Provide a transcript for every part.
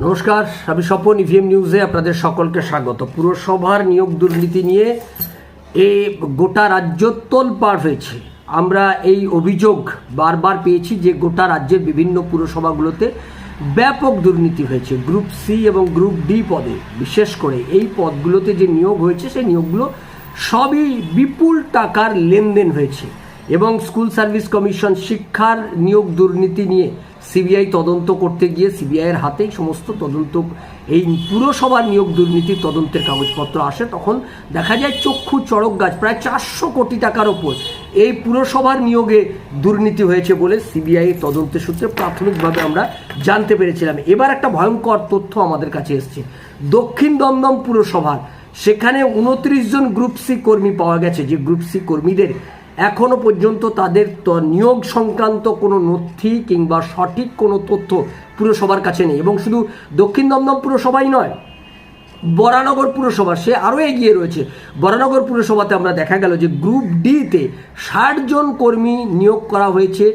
নমস্কার, আমি স্বপন। ইভিএম নিউজে আপনাদের সকলকে স্বাগত। পুরসভার নিয়োগ দুর্নীতি নিয়ে গোটা রাজ্য তোলপাড় হয়েছে। আমরা এই অভিযোগ বারবার পেয়েছি যে গোটা রাজ্যের বিভিন্ন পুরসভাগুলোতে ব্যাপক দুর্নীতি হয়েছে। গ্রুপ সি এবং গ্রুপ ডি পদে, বিশেষ করে এই পদগুলোতে যে নিয়োগ হয়েছে সেই নিয়োগগুলো সবই বিপুল টাকার লেনদেন হয়েছে। এবং স্কুল সার্ভিস কমিশন শিক্ষার নিয়োগ দুর্নীতি নিয়ে সিবিআই তদন্ত করতে গিয়ে সিবিআইয়ের হাতেই সমস্ত তদন্ত, এই পুরসভার নিয়োগ দুর্নীতির তদন্তের কাগজপত্র আসে, তখন দেখা যায় চক্ষু চড়ক গাছ। প্রায় 400 কোটি টাকার ওপর এই পুরসভার নিয়োগে দুর্নীতি হয়েছে বলে সিবিআই তদন্তের সূত্রে প্রাথমিকভাবে আমরা জানতে পেরেছিলাম। এবার একটা ভয়ঙ্কর তথ্য আমাদের কাছে এসছে। দক্ষিণ দমদম পুরসভার সেখানে 29 জন গ্রুপ সি কর্মী পাওয়া গেছে, যে গ্রুপ সি কর্মীদের এখনো পর্যন্ত তাদের নিয়োগ সংক্রান্ত কোনো নথি কিংবা সঠিক কোনো তথ্য পুরসভার কাছে নেই। এবং শুধু দক্ষিণ দমদম পুরসভাই নয়, বরানগর পুরসভা সে আরও এগিয়ে রয়েছে। বরানগর পুরসভাতে আমরা দেখা গেল যে গ্রুপ ডিতে 60 জন কর্মী নিয়োগ করা হয়েছে,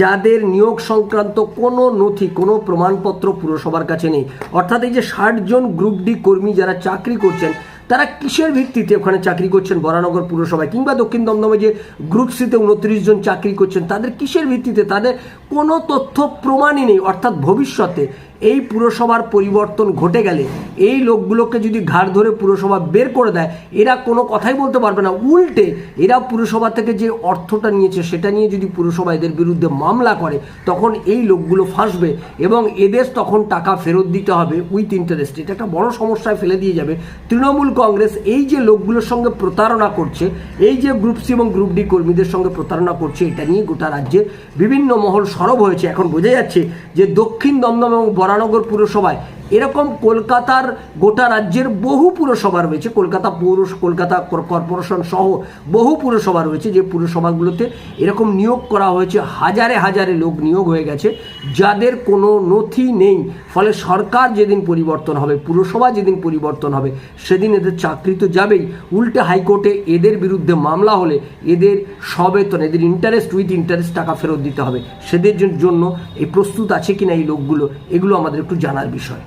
যাদের নিয়োগ সংক্রান্ত কোনো নথি, কোনো প্রমাণপত্র পুরসভার কাছে নেই। অর্থাৎ এই যে 60 জন গ্রুপ ডি কর্মী যারা চাকরি করছেন, তারা কিসের ভিত্তিতে ওখানে চাকরি করছেন বরানগর পুরসভায়, কিংবা দক্ষিণ দমদমে যে গ্রুপ সিতে 29 জন চাকরি করছেন, তাদের কিসের ভিত্তিতে? তাদের কোনো তথ্য প্রমাণই নেই। অর্থাৎ ভবিষ্যতে এই পুরসভার পরিবর্তন ঘটে গেলে এই লোকগুলোকে যদি ঘাড় ধরে পুরসভা বের করে দেয়, এরা কোনো কথাই বলতে পারবে না। উল্টে এরা পুরসভা থেকে যে অর্থটা নিয়েছে সেটা নিয়ে যদি পুরসভা এদের বিরুদ্ধে মামলা করে, তখন এই লোকগুলো ফাঁসবে এবং এদের তখন টাকা ফেরত দিতে হবে উইথ ইন্টারেস্ট। এটা একটা বড় সমস্যায় ফেলে দিয়ে যাবে তৃণমূল কংগ্রেস। এই যে লোকগুলোর সঙ্গে প্রতারণা করছে, এই যে গ্রুপ সি এবং গ্রুপ ডি কর্মীদের সঙ্গে প্রতারণা করছে, এটা নিয়ে গোটা রাজ্যের বিভিন্ন মহল সরব হয়েছে। এখন বোঝা যাচ্ছে যে দক্ষিণ দমদম এবং বরানগর পুরসভায় এরকম কলকাতার গোটা রাজ্যের বহু পুরসভা রয়েছে, কলকাতা কর্পোরেশন সহ বহু পুরসভা রয়েছে, যে পুরসভাগুলোতে এরকম নিয়োগ করা হয়েছে। হাজারে হাজারে লোক নিয়োগ হয়ে গেছে যাদের কোনো নথি নেই। ফলে সরকার যেদিন পরিবর্তন হবে, পুরসভা যেদিন পরিবর্তন হবে, সেদিন এদের চাকরি তো যাবেই, উল্টে হাইকোর্টে এদের বিরুদ্ধে মামলা হলে এদের সবেতন, এদের ইন্টারেস্ট উইথ ইন্টারেস্ট টাকা ফেরত দিতে হবে। সেদের জন্য এই প্রস্তুত আছে কিনা এই লোকগুলো, এগুলো আমাদের একটু জানার বিষয়।